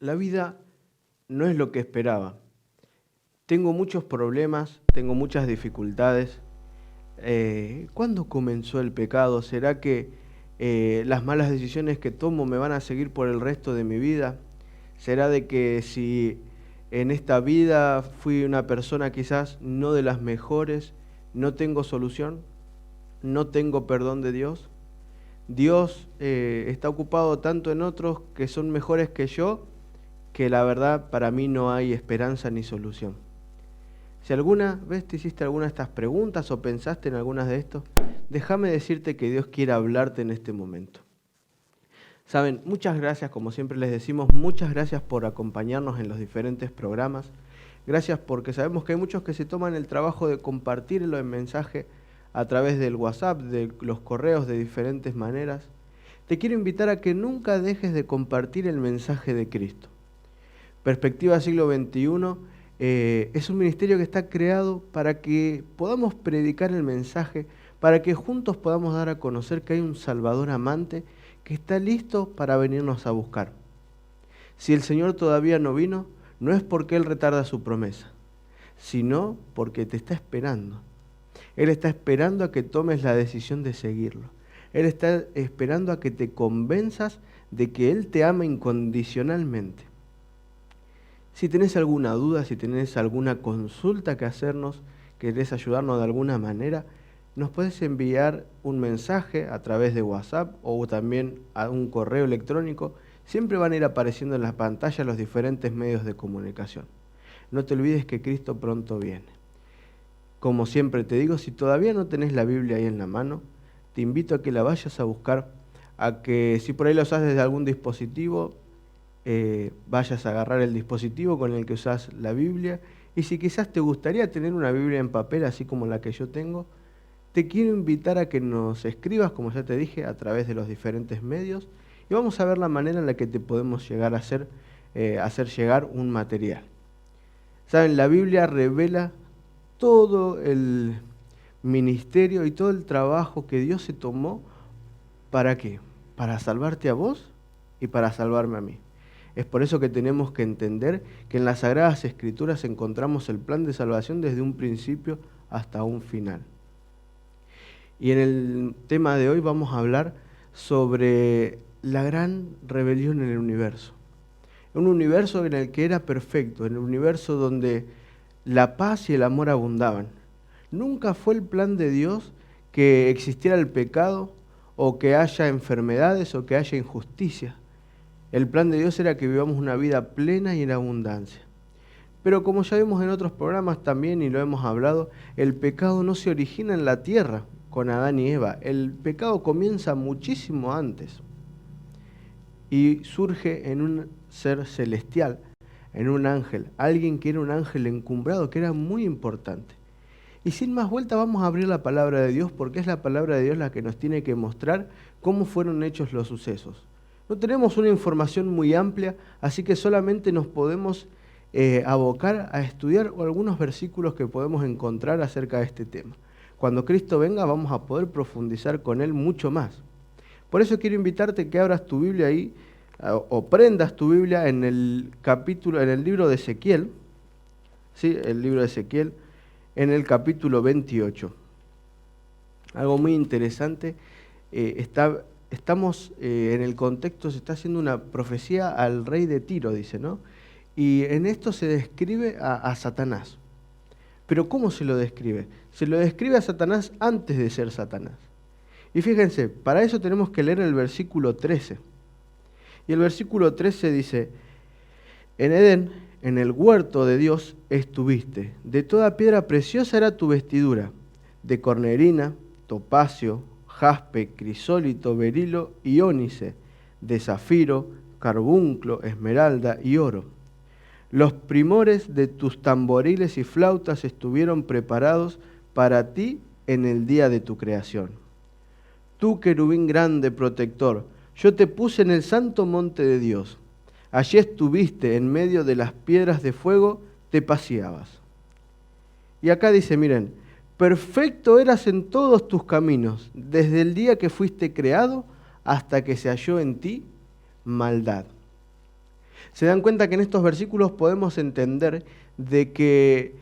La vida no es lo que esperaba. Tengo muchos problemas, tengo muchas dificultades. ¿Cuándo comenzó el pecado? ¿Será que las malas decisiones que tomo me van a seguir por el resto de mi vida? ¿Será de que si en esta vida fui una persona quizás no de las mejores, no tengo solución, no tengo perdón de Dios? Dios está ocupado tanto en otros que son mejores que yo, que la verdad para mí no hay esperanza ni solución. Si alguna vez te hiciste alguna de estas preguntas o pensaste en algunas de estos, déjame decirte que Dios quiere hablarte en este momento. Saben, muchas gracias, como siempre les decimos, muchas gracias por acompañarnos en los diferentes programas. Gracias porque sabemos que hay muchos que se toman el trabajo de compartirlo en mensaje a través del WhatsApp, de los correos, de diferentes maneras. Te quiero invitar a que nunca dejes de compartir el mensaje de Cristo. Perspectiva Siglo XXI es un ministerio que está creado para que podamos predicar el mensaje, para que juntos podamos dar a conocer que hay un Salvador amante que está listo para venirnos a buscar. Si el Señor todavía no vino, no es porque Él retarda su promesa, sino porque te está esperando. Él está esperando a que tomes la decisión de seguirlo. Él está esperando a que te convenzas de que Él te ama incondicionalmente. Si tenés alguna duda, si tenés alguna consulta que hacernos, querés ayudarnos de alguna manera, nos puedes enviar un mensaje a través de WhatsApp o también a un correo electrónico. Siempre van a ir apareciendo en la pantalla los diferentes medios de comunicación. No te olvides que Cristo pronto viene. Como siempre te digo, si todavía no tenés la Biblia ahí en la mano, te invito a que la vayas a buscar, a que si por ahí la usás desde algún dispositivo, vayas a agarrar el dispositivo con el que usás la Biblia. Y si quizás te gustaría tener una Biblia en papel, así como la que yo tengo, te quiero invitar a que nos escribas, como ya te dije, a través de los diferentes medios, y vamos a ver la manera en la que te podemos llegar a hacer llegar un material. Saben, la Biblia revela todo el ministerio y todo el trabajo que Dios se tomó. ¿Para qué? Para salvarte a vos y para salvarme a mí. Es por eso que tenemos que entender que en las Sagradas Escrituras encontramos el plan de salvación desde un principio hasta un final. Y en el tema de hoy vamos a hablar sobre la gran rebelión en el universo. Un universo en el que era perfecto, en un universo donde la paz y el amor abundaban. Nunca fue el plan de Dios que existiera el pecado o que haya enfermedades o que haya injusticia. El plan de Dios era que vivamos una vida plena y en abundancia. Pero como ya vimos en otros programas también y lo hemos hablado, el pecado no se origina en la tierra con Adán y Eva. El pecado comienza muchísimo antes y surge en un ser celestial, en un ángel, alguien que era un ángel encumbrado, que era muy importante. Y sin más vuelta vamos a abrir la palabra de Dios, porque es la palabra de Dios la que nos tiene que mostrar cómo fueron hechos los sucesos. No tenemos una información muy amplia, así que solamente nos podemos abocar a estudiar algunos versículos que podemos encontrar acerca de este tema. Cuando Cristo venga vamos a poder profundizar con Él mucho más. Por eso quiero invitarte que abras tu Biblia ahí, o prendas tu Biblia en el libro de Ezequiel, ¿sí? El libro de Ezequiel, en el capítulo 28. Algo muy interesante, estamos en el contexto, se está haciendo una profecía al rey de Tiro, dice, ¿no? Y en esto se describe a Satanás. Pero ¿cómo se lo describe? Se lo describe a Satanás antes de ser Satanás. Y fíjense, para eso tenemos que leer el versículo 13. Y el versículo 13 dice: en Edén, en el huerto de Dios, estuviste. De toda piedra preciosa era tu vestidura, de cornerina, topacio, jaspe, crisólito, berilo y ónice, de zafiro, carbunclo, esmeralda y oro. Los primores de tus tamboriles y flautas estuvieron preparados para ti en el día de tu creación. Tú, querubín grande protector, yo te puse en el santo monte de Dios. Allí estuviste en medio de las piedras de fuego, te paseabas. Y acá dice, miren, perfecto eras en todos tus caminos, desde el día que fuiste creado hasta que se halló en ti maldad. Se dan cuenta que en estos versículos podemos entender de que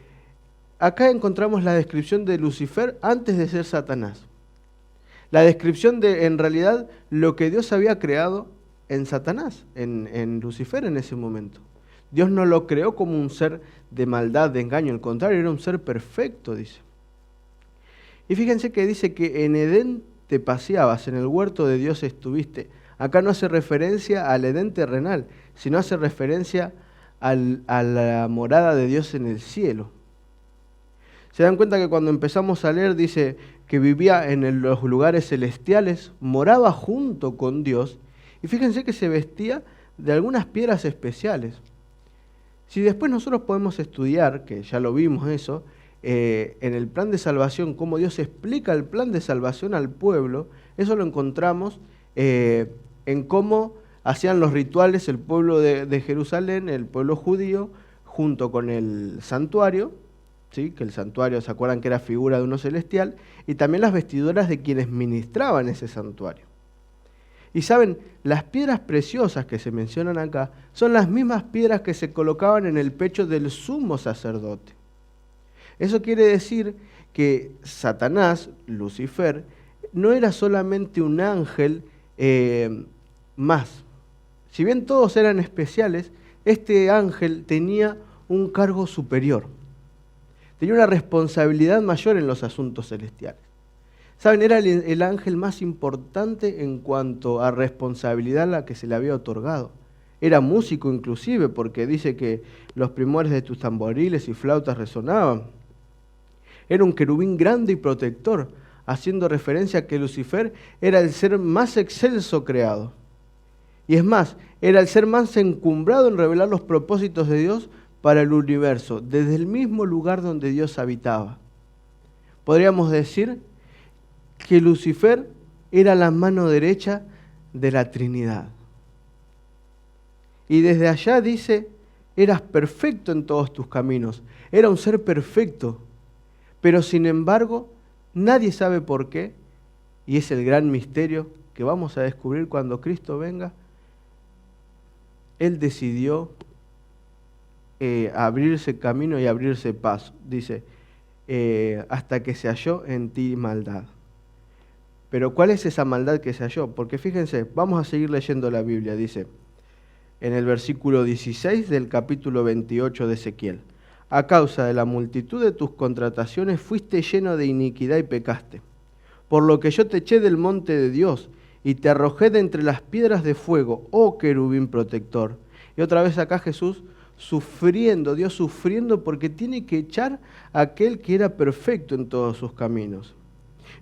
acá encontramos la descripción de Lucifer antes de ser Satanás. La descripción de, en realidad, lo que Dios había creado en Satanás, en Lucifer en ese momento. Dios no lo creó como un ser de maldad, de engaño, al contrario, era un ser perfecto, dice. Y fíjense que dice que en Edén te paseabas, en el huerto de Dios estuviste. Acá no hace referencia al Edén terrenal, sino hace referencia a la morada de Dios en el cielo. Se dan cuenta que cuando empezamos a leer dice que vivía en los lugares celestiales, moraba junto con Dios, y fíjense que se vestía de algunas piedras especiales. Si después nosotros podemos estudiar, que ya lo vimos eso, en el plan de salvación, cómo Dios explica el plan de salvación al pueblo, eso lo encontramos en cómo hacían los rituales el pueblo de Jerusalén, el pueblo judío, junto con el santuario, ¿sí? Que el santuario, ¿se acuerdan que era figura de uno celestial? Y también las vestiduras de quienes ministraban ese santuario. Y saben, las piedras preciosas que se mencionan acá son las mismas piedras que se colocaban en el pecho del sumo sacerdote. Eso quiere decir que Satanás, Lucifer, no era solamente un ángel más. Si bien todos eran especiales, este ángel tenía un cargo superior. Tenía una responsabilidad mayor en los asuntos celestiales. ¿Saben? Era el ángel más importante en cuanto a responsabilidad a la que se le había otorgado. Era músico inclusive, porque dice que los primores de tus tamboriles y flautas resonaban. Era un querubín grande y protector, haciendo referencia a que Lucifer era el ser más excelso creado. Y es más, era el ser más encumbrado en revelar los propósitos de Dios para el universo, desde el mismo lugar donde Dios habitaba. Podríamos decir que Lucifer era la mano derecha de la Trinidad. Y desde allá dice, eras perfecto en todos tus caminos. Era un ser perfecto, pero sin embargo, nadie sabe por qué, y es el gran misterio que vamos a descubrir cuando Cristo venga. Él decidió abrirse camino y abrirse paso. Dice, hasta que se halló en ti maldad. Pero ¿cuál es esa maldad que se halló? Porque fíjense, vamos a seguir leyendo la Biblia. Dice, en el versículo 16 del capítulo 28 de Ezequiel, a causa de la multitud de tus contrataciones fuiste lleno de iniquidad y pecaste. Por lo que yo te eché del monte de Dios y te arrojé de entre las piedras de fuego, oh querubín protector. Y otra vez acá Jesús sufriendo, Dios sufriendo porque tiene que echar a aquel que era perfecto en todos sus caminos.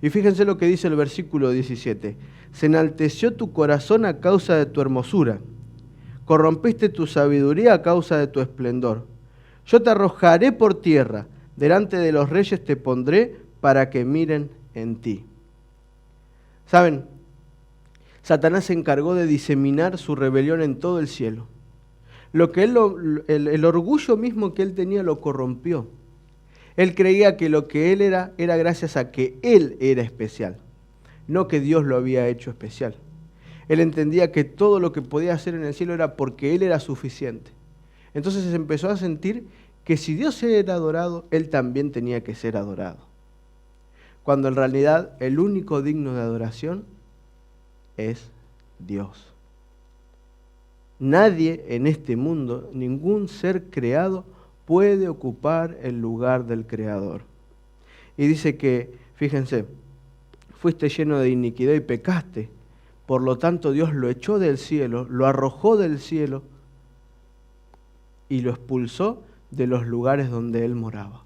Y fíjense lo que dice el versículo 17. Se enalteció tu corazón a causa de tu hermosura. Corrompiste tu sabiduría a causa de tu esplendor. Yo te arrojaré por tierra, delante de los reyes te pondré para que miren en ti. ¿Saben? Satanás se encargó de diseminar su rebelión en todo el cielo. Lo que el orgullo mismo que él tenía lo corrompió. Él creía que lo que él era gracias a que él era especial, no que Dios lo había hecho especial. Él entendía que todo lo que podía hacer en el cielo era porque él era suficiente. Entonces se empezó a sentir que si Dios era adorado, él también tenía que ser adorado. Cuando en realidad el único digno de adoración es Dios. Nadie en este mundo, ningún ser creado, puede ocupar el lugar del Creador. Y dice que, fíjense, fuiste lleno de iniquidad y pecaste. Por lo tanto, Dios lo echó del cielo, lo arrojó del cielo y lo expulsó de los lugares donde él moraba.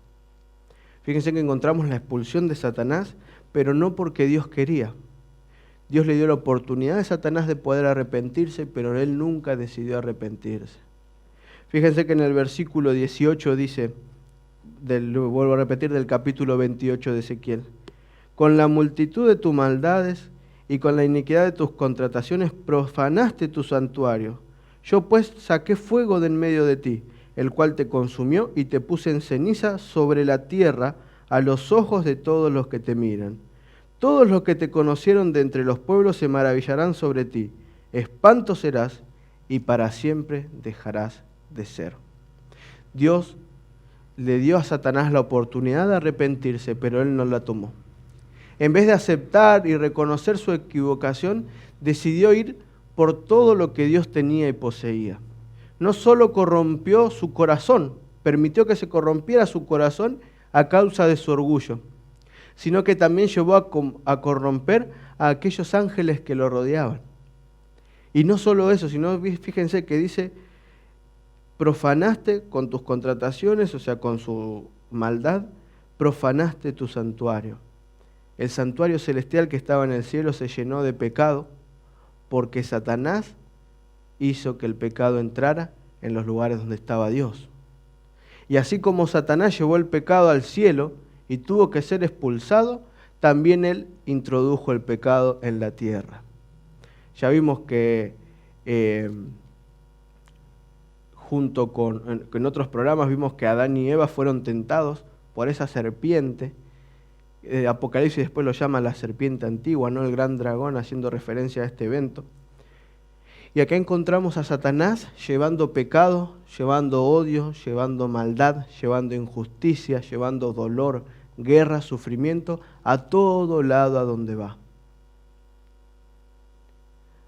Fíjense que encontramos la expulsión de Satanás, pero no porque Dios quería. Dios le dio la oportunidad a Satanás de poder arrepentirse, pero él nunca decidió arrepentirse. Fíjense que en el versículo 18 dice, vuelvo a repetir, del capítulo 28 de Ezequiel, con la multitud de tus maldades y con la iniquidad de tus contrataciones profanaste tu santuario. Yo pues saqué fuego de en medio de ti, el cual te consumió y te puse en ceniza sobre la tierra a los ojos de todos los que te miran. Todos los que te conocieron de entre los pueblos se maravillarán sobre ti. Espanto serás y para siempre dejarás de ser. Dios le dio a Satanás la oportunidad de arrepentirse, pero él no la tomó. En vez de aceptar y reconocer su equivocación, decidió ir por todo lo que Dios tenía y poseía. No solo corrompió su corazón, permitió que se corrompiera su corazón a causa de su orgullo, sino que también llevó a corromper a aquellos ángeles que lo rodeaban. Y no solo eso, sino fíjense que dice, profanaste con tus contrataciones, o sea, con su maldad, profanaste tu santuario. El santuario celestial que estaba en el cielo se llenó de pecado porque Satanás hizo que el pecado entrara en los lugares donde estaba Dios. Y así como Satanás llevó el pecado al cielo y tuvo que ser expulsado, también él introdujo el pecado en la tierra. Ya vimos que junto con en otros programas vimos que Adán y Eva fueron tentados por esa serpiente. Apocalipsis después lo llama la serpiente antigua, no el gran dragón, haciendo referencia a este evento. Y acá encontramos a Satanás llevando pecado, llevando odio, llevando maldad, llevando injusticia, llevando dolor, guerra, sufrimiento, a todo lado a donde va.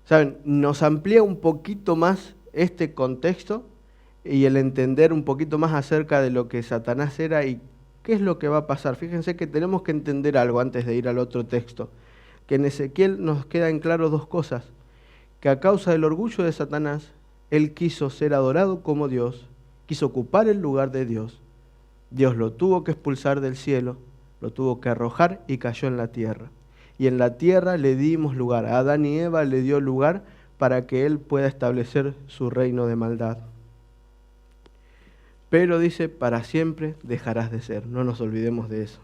¿Saben? Nos amplía un poquito más este contexto y el entender un poquito más acerca de lo que Satanás era y qué es lo que va a pasar. Fíjense que tenemos que entender algo antes de ir al otro texto, que en Ezequiel nos quedan claras dos cosas, que a causa del orgullo de Satanás, él quiso ser adorado como Dios, quiso ocupar el lugar de Dios. Dios lo tuvo que expulsar del cielo, lo tuvo que arrojar y cayó en la tierra. Y en la tierra le dimos lugar, a Adán y Eva le dio lugar para que él pueda establecer su reino de maldad. Pero dice, para siempre dejarás de ser, no nos olvidemos de eso.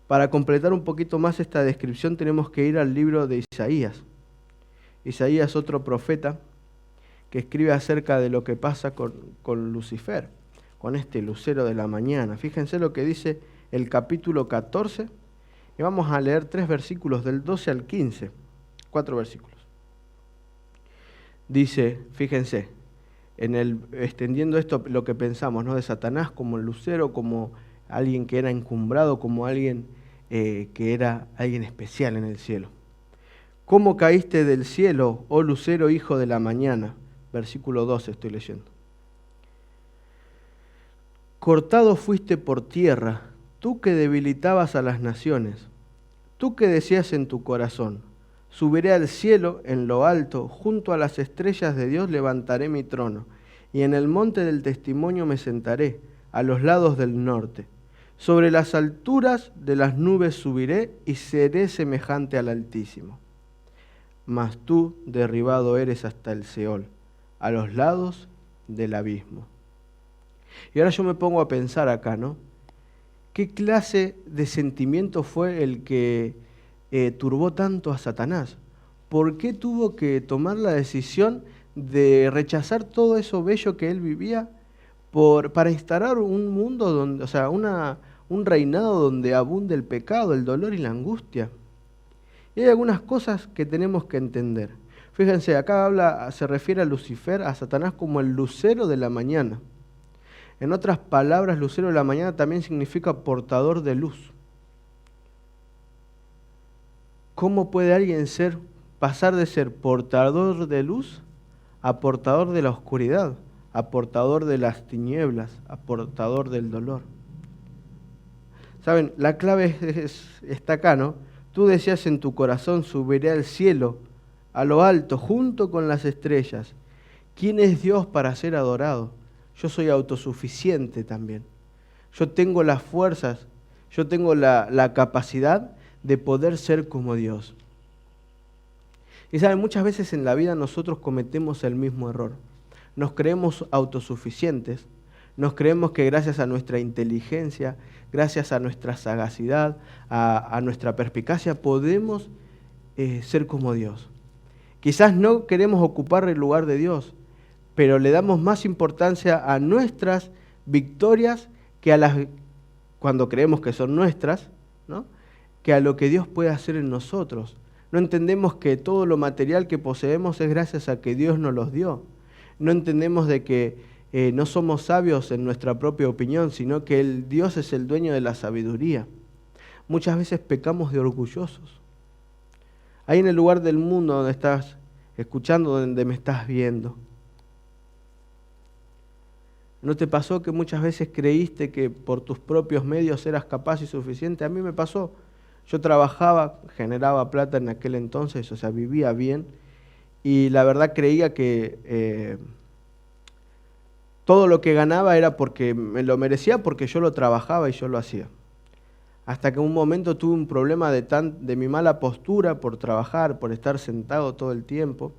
Para completar un poquito más esta descripción tenemos que ir al libro de Isaías. Isaías, otro profeta, que escribe acerca de lo que pasa con Lucifer, con este lucero de la mañana. Fíjense lo que dice el capítulo 14, y vamos a leer 3 versículos, del 12 al 15, 4 versículos. Dice, fíjense, extendiendo esto, lo que pensamos, ¿no?, de Satanás como el lucero, como alguien que era encumbrado, como alguien que era alguien especial en el cielo. ¿Cómo caíste del cielo, oh lucero, hijo de la mañana? Versículo 12 estoy leyendo. Cortado fuiste por tierra, tú que debilitabas a las naciones, tú que decías en tu corazón, subiré al cielo en lo alto, junto a las estrellas de Dios levantaré mi trono, y en el monte del testimonio me sentaré, a los lados del norte. Sobre las alturas de las nubes subiré y seré semejante al Altísimo. Mas tú derribado eres hasta el Seol, a los lados del abismo. Y ahora yo me pongo a pensar acá, ¿no? ¿Qué clase de sentimiento fue el que turbó tanto a Satanás? ¿Por qué tuvo que tomar la decisión de rechazar todo eso bello que él vivía para instalar un mundo donde, o sea, un reinado donde abunde el pecado, el dolor y la angustia? Y hay algunas cosas que tenemos que entender. Fíjense, acá se refiere a Lucifer, a Satanás, como el lucero de la mañana. En otras palabras, lucero de la mañana también significa portador de luz. ¿Cómo puede alguien pasar de ser portador de luz a portador de la oscuridad, a portador de las tinieblas, a portador del dolor? ¿Saben? La clave está acá, ¿no? Tú decías en tu corazón, subiré al cielo, a lo alto, junto con las estrellas. ¿Quién es Dios para ser adorado? Yo soy autosuficiente también. Yo tengo las fuerzas, yo tengo la capacidad de poder ser como Dios. Y saben, muchas veces en la vida nosotros cometemos el mismo error. Nos creemos autosuficientes, nos creemos que gracias a nuestra inteligencia, gracias a nuestra sagacidad, a nuestra perspicacia, podemos ser como Dios. Quizás no queremos ocupar el lugar de Dios, pero le damos más importancia a nuestras victorias que cuando creemos que son nuestras, ¿no?, que a lo que Dios puede hacer en nosotros. No entendemos que todo lo material que poseemos es gracias a que Dios nos los dio. No entendemos de que no somos sabios en nuestra propia opinión, sino que Dios es el dueño de la sabiduría. Muchas veces pecamos de orgullosos. Ahí en el lugar del mundo donde estás escuchando, donde me estás viendo. ¿No te pasó que muchas veces creíste que por tus propios medios eras capaz y suficiente? A mí me pasó. Yo trabajaba, generaba plata en aquel entonces, o sea, vivía bien, y la verdad creía que todo lo que ganaba era porque me lo merecía, porque yo lo trabajaba y yo lo hacía. Hasta que en un momento tuve un problema de mi mala postura por trabajar, por estar sentado todo el tiempo.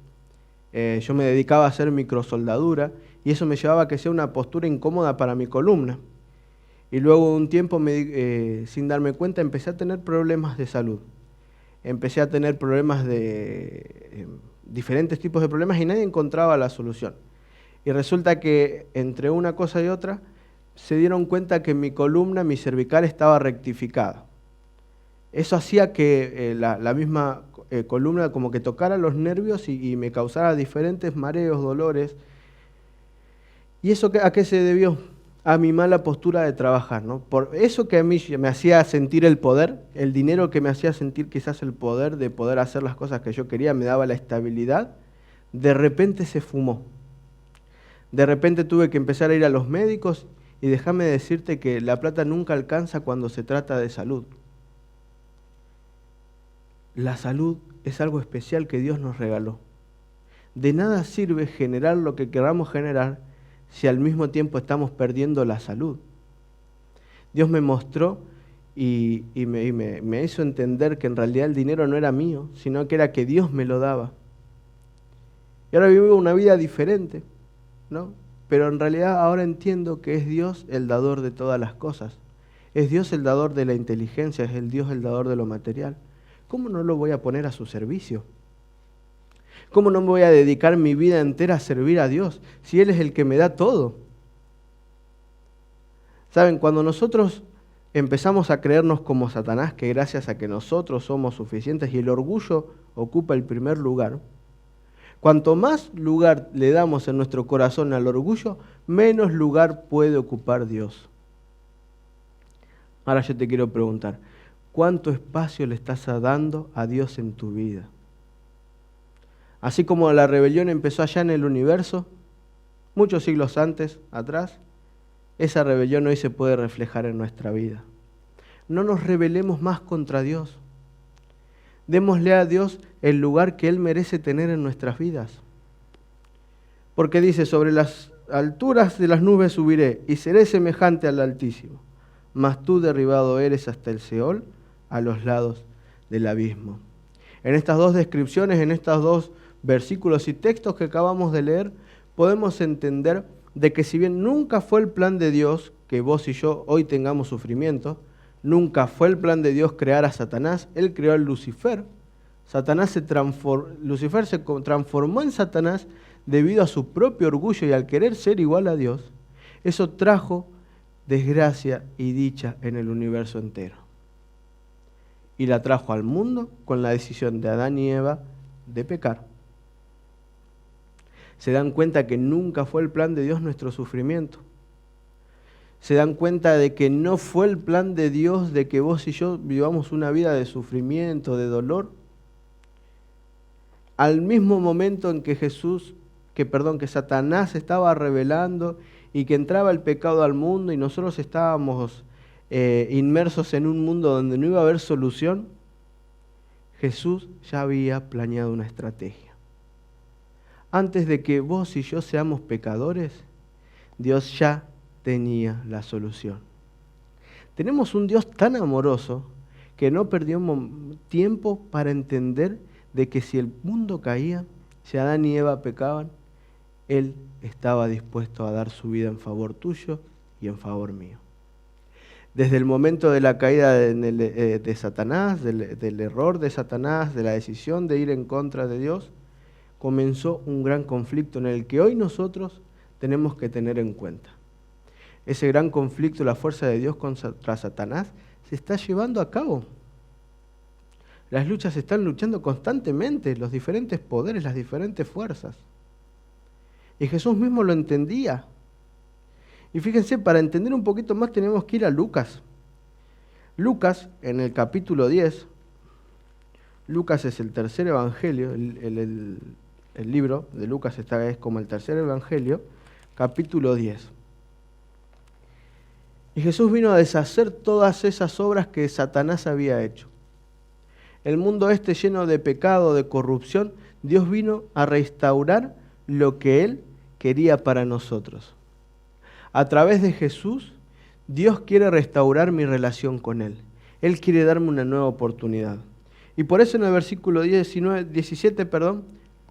Yo me dedicaba a hacer microsoldadura y eso me llevaba a que sea una postura incómoda para mi columna. Y luego de un tiempo, sin darme cuenta, empecé a tener problemas de salud. Empecé a tener problemas diferentes tipos de problemas y nadie encontraba la solución. Y resulta que entre una cosa y otra, se dieron cuenta que mi columna, mi cervical estaba rectificada. Eso hacía que la misma columna como que tocara los nervios y me causara diferentes mareos, dolores. ¿Y eso a qué se debió? A mi mala postura de trabajar, ¿no? Por eso que a mí me hacía sentir el poder, el dinero que me hacía sentir quizás el poder de poder hacer las cosas que yo quería, me daba la estabilidad, de repente se fumó. De repente tuve que empezar a ir a los médicos y déjame decirte que la plata nunca alcanza cuando se trata de salud. La salud es algo especial que Dios nos regaló. De nada sirve generar lo que queramos generar si al mismo tiempo estamos perdiendo la salud. Dios me mostró y me hizo entender que en realidad el dinero no era mío, sino que era que Dios me lo daba. Y ahora vivo una vida diferente, ¿no? Pero en realidad ahora entiendo que es Dios el dador de todas las cosas. Es Dios el dador de la inteligencia, es el Dios el dador de lo material. ¿Cómo no lo voy a poner a su servicio? ¿Cómo no me voy a dedicar mi vida entera a servir a Dios si Él es el que me da todo? ¿Saben? Cuando nosotros empezamos a creernos como Satanás, que gracias a que nosotros somos suficientes y el orgullo ocupa el primer lugar, cuanto más lugar le damos en nuestro corazón al orgullo, menos lugar puede ocupar Dios. Ahora yo te quiero preguntar, ¿cuánto espacio le estás dando a Dios en tu vida? Así como la rebelión empezó allá en el universo, muchos siglos atrás, esa rebelión hoy se puede reflejar en nuestra vida. No nos rebelemos más contra Dios. Démosle a Dios el lugar que Él merece tener en nuestras vidas. Porque dice, sobre las alturas de las nubes subiré y seré semejante al Altísimo, mas tú derribado eres hasta el Seol, a los lados del abismo. En estas dos descripciones, en estos dos versículos y textos que acabamos de leer, podemos entender de que si bien nunca fue el plan de Dios que vos y yo hoy tengamos sufrimiento, nunca fue el plan de Dios crear a Satanás, Él creó a Lucifer. Lucifer se transformó en Satanás debido a su propio orgullo y al querer ser igual a Dios. Eso trajo desgracia y dicha en el universo entero. Y la trajo al mundo con la decisión de Adán y Eva de pecar. Se dan cuenta que nunca fue el plan de Dios nuestro sufrimiento. Se dan cuenta de que no fue el plan de Dios de que vos y yo vivamos una vida de sufrimiento, de dolor. Al mismo momento en que que Satanás estaba rebelando y que entraba el pecado al mundo y nosotros estábamos inmersos en un mundo donde no iba a haber solución, Jesús ya había planeado una estrategia. Antes de que vos y yo seamos pecadores, Dios ya tenía la solución. Tenemos un Dios tan amoroso que no perdió tiempo para entender de que si el mundo caía, si Adán y Eva pecaban, Él estaba dispuesto a dar su vida en favor tuyo y en favor mío. Desde el momento de la caída de Satanás, del error de Satanás, de la decisión de ir en contra de Dios, comenzó un gran conflicto en el que hoy nosotros tenemos que tener en cuenta. Ese gran conflicto, la fuerza de Dios contra Satanás, se está llevando a cabo. Las luchas están luchando constantemente, los diferentes poderes, las diferentes fuerzas. Y Jesús mismo lo entendía. Y fíjense, para entender un poquito más tenemos que ir a Lucas. Lucas, en el capítulo 10, Lucas es el tercer evangelio, el libro de Lucas es como el tercer evangelio, capítulo 10. Y Jesús vino a deshacer todas esas obras que Satanás había hecho. El mundo lleno de pecado, de corrupción, Dios vino a restaurar lo que Él quería para nosotros. A través de Jesús, Dios quiere restaurar mi relación con Él. Él quiere darme una nueva oportunidad. Y por eso en el versículo 17,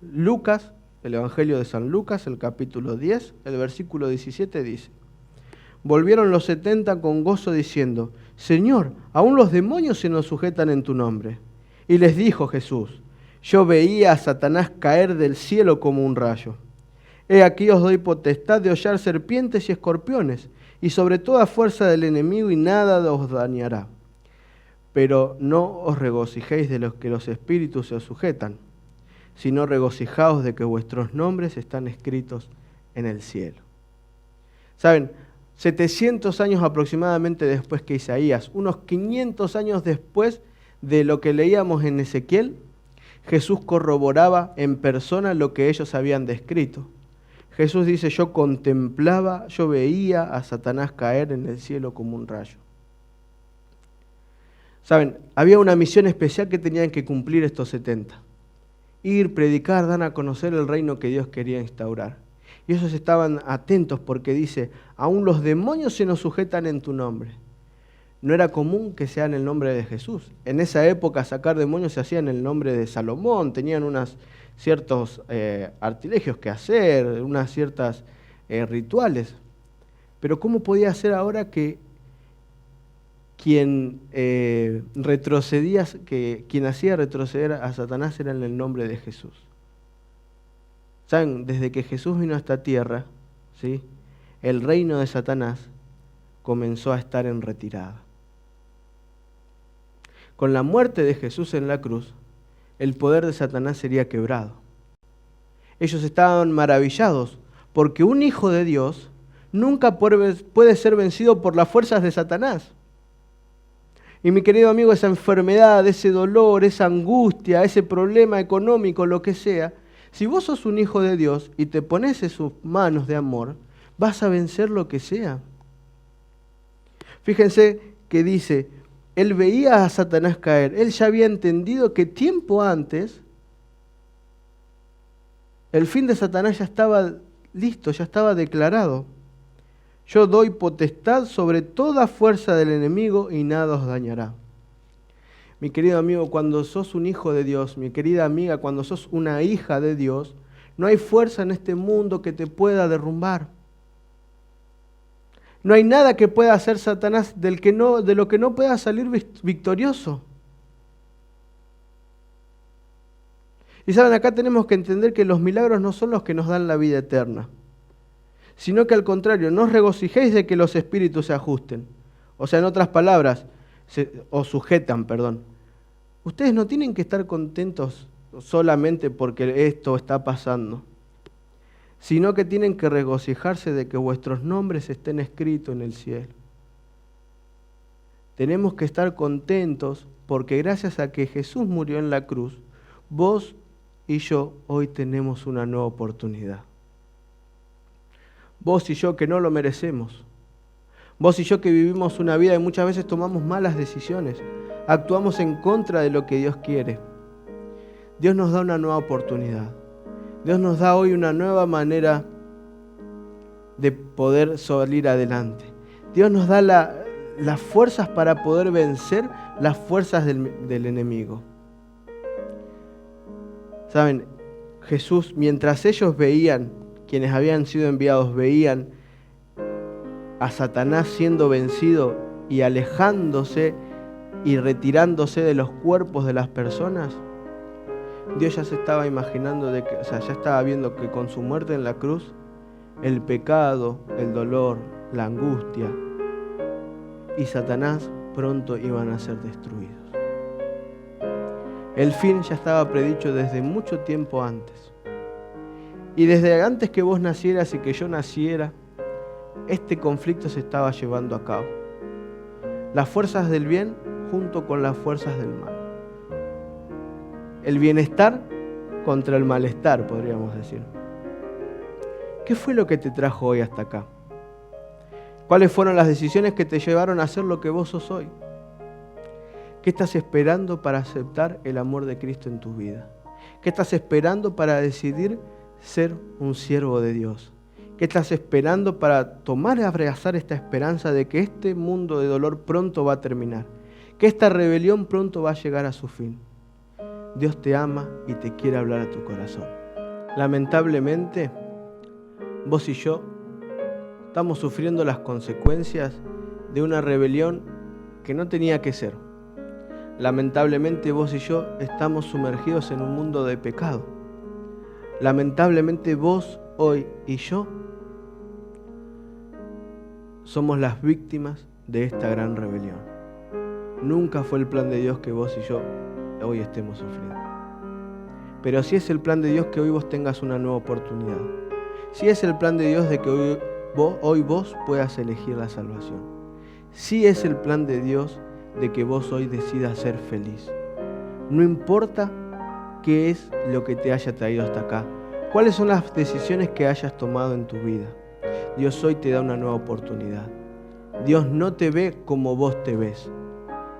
Lucas, el Evangelio de San Lucas, el capítulo 10, el versículo 17 dice: volvieron los 70 con gozo diciendo: Señor, aún los demonios se nos sujetan en tu nombre. Y les dijo Jesús: yo veía a Satanás caer del cielo como un rayo. He aquí os doy potestad de hollar serpientes y escorpiones, y sobre toda fuerza del enemigo, y nada os dañará. Pero no os regocijéis de los que los espíritus se os sujetan, sino regocijaos de que vuestros nombres están escritos en el cielo. ¿Saben? 700 años aproximadamente después que Isaías, unos 500 años después de lo que leíamos en Ezequiel, Jesús corroboraba en persona lo que ellos habían descrito. Jesús dice: yo contemplaba, yo veía a Satanás caer en el cielo como un rayo. ¿Saben? Había una misión especial que tenían que cumplir estos 70. Ir, predicar, dar a conocer el reino que Dios quería instaurar. Y ellos estaban atentos porque dice: aún los demonios se nos sujetan en tu nombre. No era común que sea en el nombre de Jesús. En esa época sacar demonios se hacía en el nombre de Salomón. Tenían ciertos artilegios que hacer, unas ciertas rituales. Pero ¿cómo podía ser ahora que quien quien hacía retroceder a Satanás era en el nombre de Jesús? ¿Saben? Desde que Jesús vino a esta tierra, ¿sí?, el reino de Satanás comenzó a estar en retirada. Con la muerte de Jesús en la cruz, el poder de Satanás sería quebrado. Ellos estaban maravillados porque un hijo de Dios nunca puede ser vencido por las fuerzas de Satanás. Y mi querido amigo, esa enfermedad, ese dolor, esa angustia, ese problema económico, lo que sea, si vos sos un hijo de Dios y te pones en sus manos de amor, vas a vencer lo que sea. Fíjense que dice: él veía a Satanás caer. Él ya había entendido que tiempo antes el fin de Satanás ya estaba listo, ya estaba declarado. Yo doy potestad sobre toda fuerza del enemigo y nada os dañará. Mi querido amigo, cuando sos un hijo de Dios, mi querida amiga, cuando sos una hija de Dios, no hay fuerza en este mundo que te pueda derrumbar. No hay nada que pueda hacer Satanás de lo que no pueda salir victorioso. Y saben, acá tenemos que entender que los milagros no son los que nos dan la vida eterna, sino que al contrario, no os regocijéis de que los espíritus se ajusten. O sea, en otras palabras, sujetan. Ustedes no tienen que estar contentos solamente porque esto está pasando, sino que tienen que regocijarse de que vuestros nombres estén escritos en el cielo. Tenemos que estar contentos porque gracias a que Jesús murió en la cruz, vos y yo hoy tenemos una nueva oportunidad. Vos y yo que no lo merecemos. Vos y yo que vivimos una vida y muchas veces tomamos malas decisiones, actuamos en contra de lo que Dios quiere. Dios nos da una nueva oportunidad. Dios nos da hoy una nueva manera de poder salir adelante. Dios nos da las fuerzas para poder vencer las fuerzas del enemigo. ¿Saben? Jesús, mientras ellos veían, quienes habían sido enviados, veían a Satanás siendo vencido y alejándose y retirándose de los cuerpos de las personas, Dios ya se estaba imaginando, ya estaba viendo que con su muerte en la cruz, el pecado, el dolor, la angustia y Satanás pronto iban a ser destruidos. El fin ya estaba predicho desde mucho tiempo antes. Y desde antes que vos nacieras y que yo naciera, este conflicto se estaba llevando a cabo. Las fuerzas del bien junto con las fuerzas del mal. El bienestar contra el malestar, podríamos decir. ¿Qué fue lo que te trajo hoy hasta acá? ¿Cuáles fueron las decisiones que te llevaron a ser lo que vos sos hoy? ¿Qué estás esperando para aceptar el amor de Cristo en tu vida? ¿Qué estás esperando para decidir ser un siervo de Dios? ¿Qué estás esperando para tomar y abrazar esta esperanza de que este mundo de dolor pronto va a terminar? Que esta rebelión pronto va a llegar a su fin. Dios te ama y te quiere hablar a tu corazón. Lamentablemente, vos y yo estamos sufriendo las consecuencias de una rebelión que no tenía que ser. Lamentablemente vos y yo estamos sumergidos en un mundo de pecado. Lamentablemente vos, hoy y yo somos las víctimas de esta gran rebelión. Nunca fue el plan de Dios que vos y yo hoy estemos sufriendo. Pero sí es el plan de Dios que hoy vos tengas una nueva oportunidad. Sí es el plan de Dios de que hoy vos puedas elegir la salvación. Sí es el plan de Dios de que vos hoy decidas ser feliz. No importa qué es lo que te haya traído hasta acá, cuáles son las decisiones que hayas tomado en tu vida. Dios hoy te da una nueva oportunidad. Dios no te ve como vos te ves.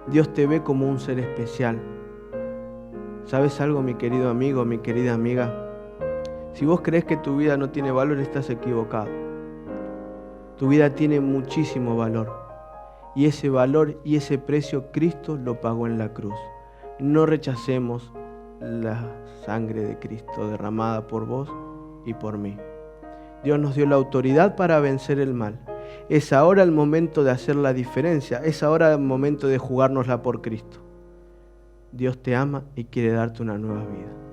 Dios te ve como un ser especial. ¿Sabes algo, mi querido amigo, mi querida amiga? Si vos crees que tu vida no tiene valor, estás equivocado. Tu vida tiene muchísimo valor. Y ese valor y ese precio Cristo lo pagó en la cruz. No rechacemos la sangre de Cristo derramada por vos y por mí. Dios nos dio la autoridad para vencer el mal. Es ahora el momento de hacer la diferencia. Es ahora el momento de jugárnosla por Cristo. Dios te ama y quiere darte una nueva vida.